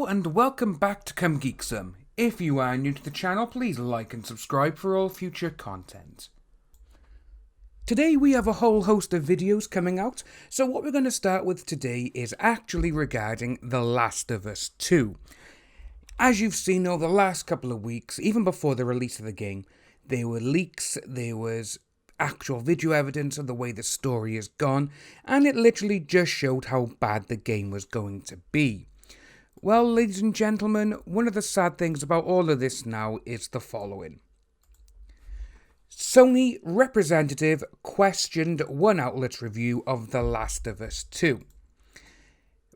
Hello and welcome back to Come Geek Some. If you are new to the channel, please like and subscribe for all future content. Today we have a whole host of videos coming out, so what we're going to start with today is actually regarding The Last of Us 2. As you've seen over the last couple of weeks, even before the release of the game, there were leaks, there was actual video evidence of the way the story has gone, and it literally just showed how bad the game was going to be. Well, ladies and gentlemen, one of the sad things about all of this now is the following. Sony representative questioned one outlet's review of The Last of Us 2.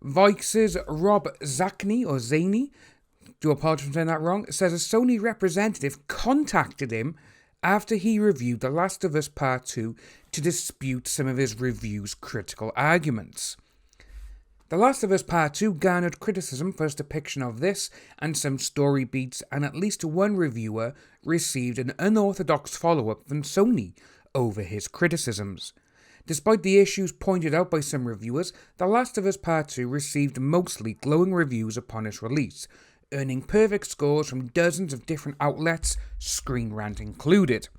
Vice's Rob Zaney, do apologize for saying that wrong, says a Sony representative contacted him after he reviewed The Last of Us Part 2 to dispute some of his review's critical arguments. The Last of Us Part 2 garnered criticism for its depiction of this and some story beats, and at least one reviewer received an unorthodox follow-up from Sony over his criticisms. Despite the issues pointed out by some reviewers, The Last of Us Part 2 received mostly glowing reviews upon its release, earning perfect scores from dozens of different outlets, Screen Rant included.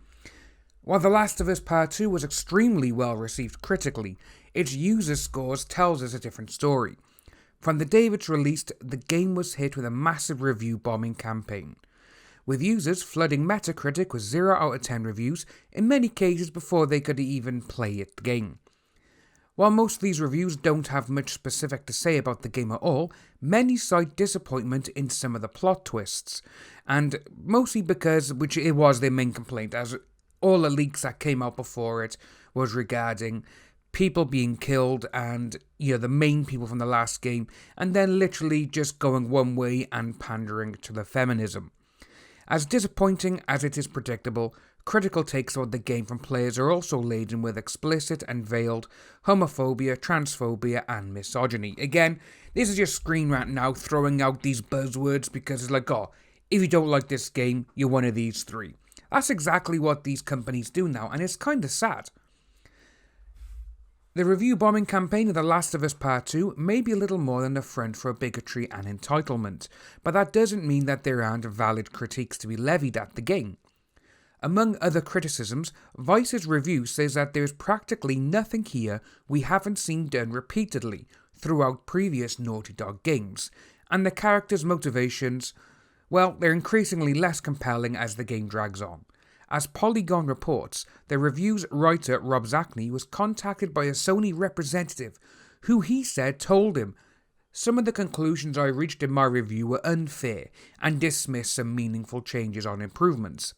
While The Last of Us Part 2 was extremely well received critically, its user scores tells us a different story. From the day it's released, the game was hit with a massive review bombing campaign, with users flooding Metacritic with 0 out of 10 reviews, in many cases before they could even play the game. While most of these reviews don't have much specific to say about the game at all, many cite disappointment in some of the plot twists, and mostly because, which it was their main complaint, as all the leaks that came out before it was regarding people being killed and, the main people from the last game, and then literally just going one way and pandering to the feminism. As disappointing as it is predictable, critical takes about the game from players are also laden with explicit and veiled homophobia, transphobia, and misogyny. Again, this is your Screen Rant now throwing out these buzzwords because it's like, if you don't like this game, you're one of these three. That's exactly what these companies do now, and it's kind of sad. The review bombing campaign of The Last of Us Part 2 may be a little more than a front for bigotry and entitlement, but that doesn't mean that there aren't valid critiques to be levied at the game. Among other criticisms, Vice's review says that there's practically nothing here we haven't seen done repeatedly throughout previous Naughty Dog games, and the characters' motivations, well, they're increasingly less compelling as the game drags on. As Polygon reports, the review's writer Rob Zaney was contacted by a Sony representative who he said told him, "Some of the conclusions I reached in my review were unfair and dismissed some meaningful changes on improvements."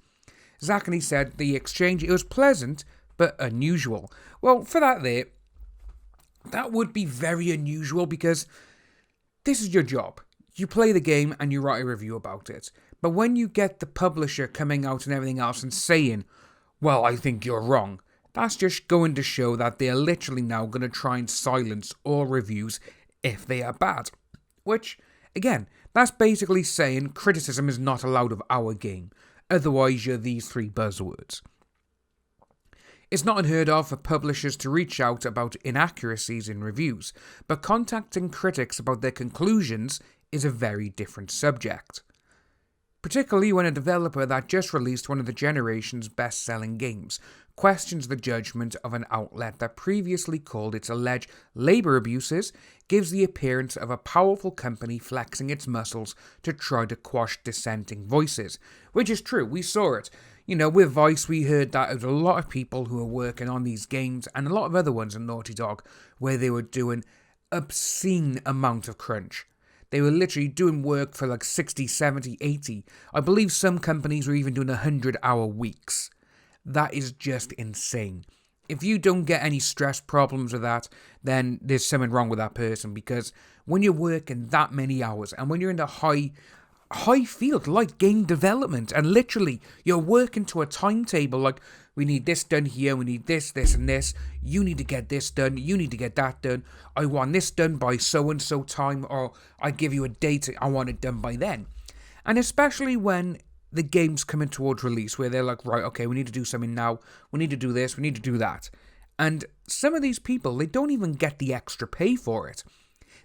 Zaney said the exchange, it was pleasant but unusual. Well, for that would be very unusual because this is your job. You play the game and you write a review about it. But when you get the publisher coming out and everything else and saying, "Well, I think you're wrong," that's just going to show that they're literally now going to try and silence all reviews if they are bad. Which, again, that's basically saying criticism is not allowed of our game. Otherwise, you're these three buzzwords. It's not unheard of for publishers to reach out about inaccuracies in reviews, but contacting critics about their conclusions is a very different subject. Particularly when a developer that just released one of the generation's best-selling games questions the judgment of an outlet that previously called its alleged labour abuses, gives the appearance of a powerful company flexing its muscles to try to quash dissenting voices. Which is true, we saw it. With Vice we heard that there was a lot of people who were working on these games and a lot of other ones in Naughty Dog where they were doing obscene amount of crunch. They were literally doing work for like 60, 70, 80. I believe some companies were even doing 100-hour weeks. That is just insane. If you don't get any stress problems with that, then there's something wrong with that person, because when you're working that many hours and when you're in the high field like game development and literally you're working to a timetable like, we need this done here, we need this, this and this, you need to get this done, you need to get that done, I want this done by so-and-so time, or I give you a date, I want it done by then. And especially when the game's coming towards release, where they're like, right, okay, we need to do something now, we need to do this, we need to do that. And some of these people, they don't even get the extra pay for it.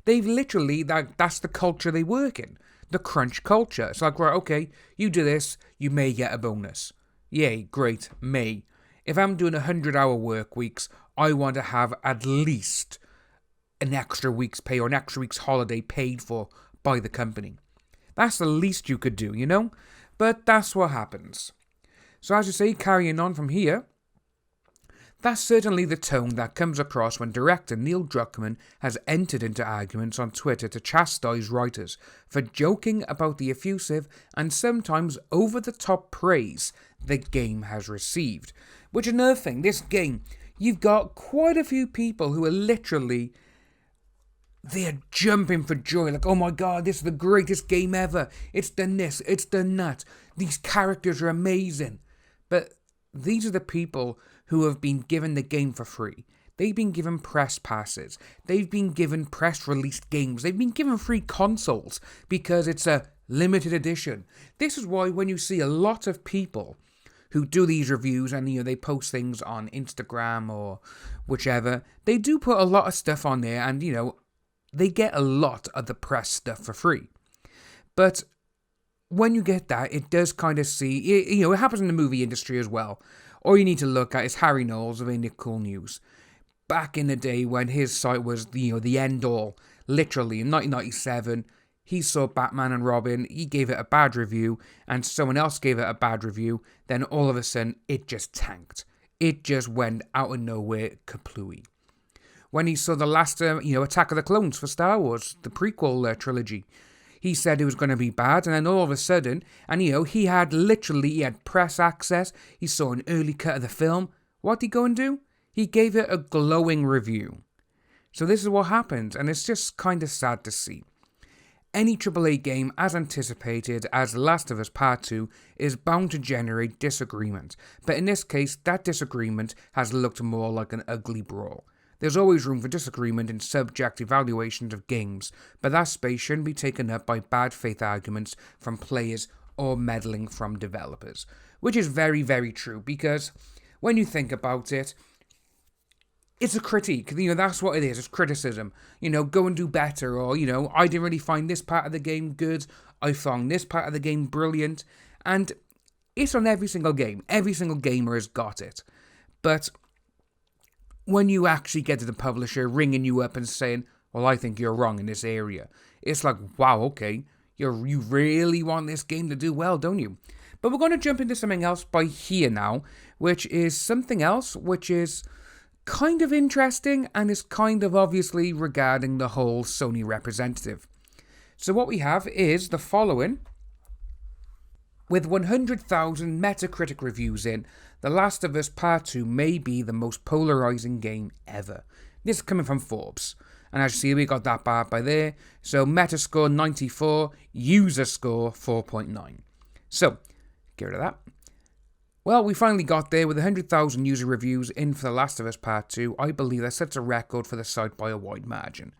They've literally, that's the culture they work in. The crunch culture. It's like, right, okay, you do this, you may get a bonus. Yay, great, may. If I'm doing 100-hour work weeks, I want to have at least an extra week's pay or an extra week's holiday paid for by the company. That's the least you could do, you know? But that's what happens. So as you say, carrying on from here, that's certainly the tone that comes across when director Neil Druckmann has entered into arguments on Twitter to chastise writers for joking about the effusive and sometimes over-the-top praise the game has received. Which is another thing, this game, you've got quite a few people who are literally, they're jumping for joy, like, oh my god, this is the greatest game ever, it's done this, it's done that, these characters are amazing. But these are the people who have been given the game for free. They've been given press passes. They've been given press-released games. They've been given free consoles because it's a limited edition. This is why when you see a lot of people who do these reviews and they post things on Instagram or whichever, they do put a lot of stuff on there and they get a lot of the press stuff for free. But when you get that, it does kind of see, it happens in the movie industry as well. All you need to look at is Harry Knowles of Indie Cool News. Back in the day when his site was the end all, literally in 1997, he saw Batman and Robin, he gave it a bad review, and someone else gave it a bad review, then all of a sudden it just tanked. It just went out of nowhere kaplooey. When he saw the last, Attack of the Clones for Star Wars, the prequel trilogy, he said it was going to be bad, and then all of a sudden, and he had press access, he saw an early cut of the film. What did he go and do? He gave it a glowing review. So this is what happens, and it's just kind of sad to see. Any AAA game, as anticipated as The Last of Us Part 2, is bound to generate disagreement, but in this case, that disagreement has looked more like an ugly brawl. There's always room for disagreement in subjective evaluations of games, but that space shouldn't be taken up by bad faith arguments from players or meddling from developers. Which is very, very true, because when you think about it, it's a critique. That's what it is. It's criticism. Go and do better, or, I didn't really find this part of the game good, I found this part of the game brilliant, and it's on every single game. Every single gamer has got it. But when you actually get to the publisher ringing you up and saying, well, I think you're wrong in this area, it's like, wow, okay, you really want this game to do well, don't you? But we're going to jump into something else by here now, which is something else which is kind of interesting and is kind of obviously regarding the whole Sony representative. So what we have is the following. With 100,000 Metacritic reviews in, The Last of Us Part 2 may be the most polarizing game ever. This is coming from Forbes. And as you see, we got that bar by there. So Metascore 94, user score 4.9. So, get rid of that. Well, we finally got there with 100,000 user reviews in for The Last of Us Part 2. I believe that sets a record for the site by a wide margin.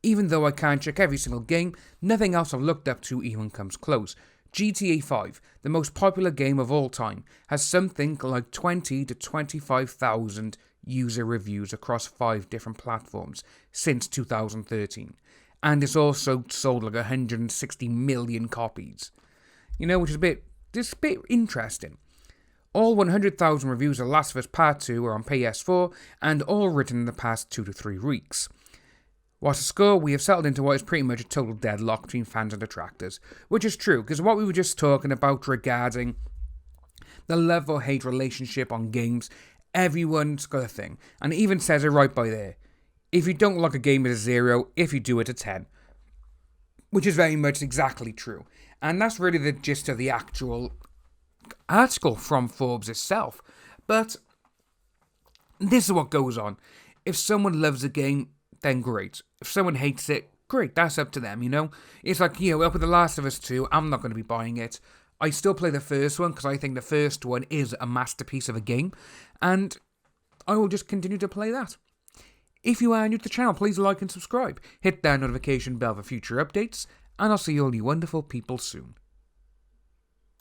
Even though I can't check every single game, nothing else I've looked up to even comes close. GTA 5, the most popular game of all time, has something like 20 to 25,000 user reviews across 5 different platforms since 2013. And it's also sold like 160 million copies. Which is a bit interesting. All 100,000 reviews of Last of Us Part 2 are on PS4 and all written in the past 2 to 3 weeks. What's the score? We have settled into what is pretty much a total deadlock between fans and detractors, which is true, because what we were just talking about regarding the love or hate relationship on games, everyone's got a thing, and it even says it right by there. If you don't like a game, it's a 0, if you do, it's a 10, which is very much exactly true, and that's really the gist of the actual article from Forbes itself. But this is what goes on. If someone loves a game, then great. If someone hates it, great, that's up to them, It's like, up with The Last of Us 2, I'm not going to be buying it. I still play the first one because I think the first one is a masterpiece of a game, and I will just continue to play that. If you are new to the channel, please like and subscribe. Hit that notification bell for future updates, and I'll see all you wonderful people soon.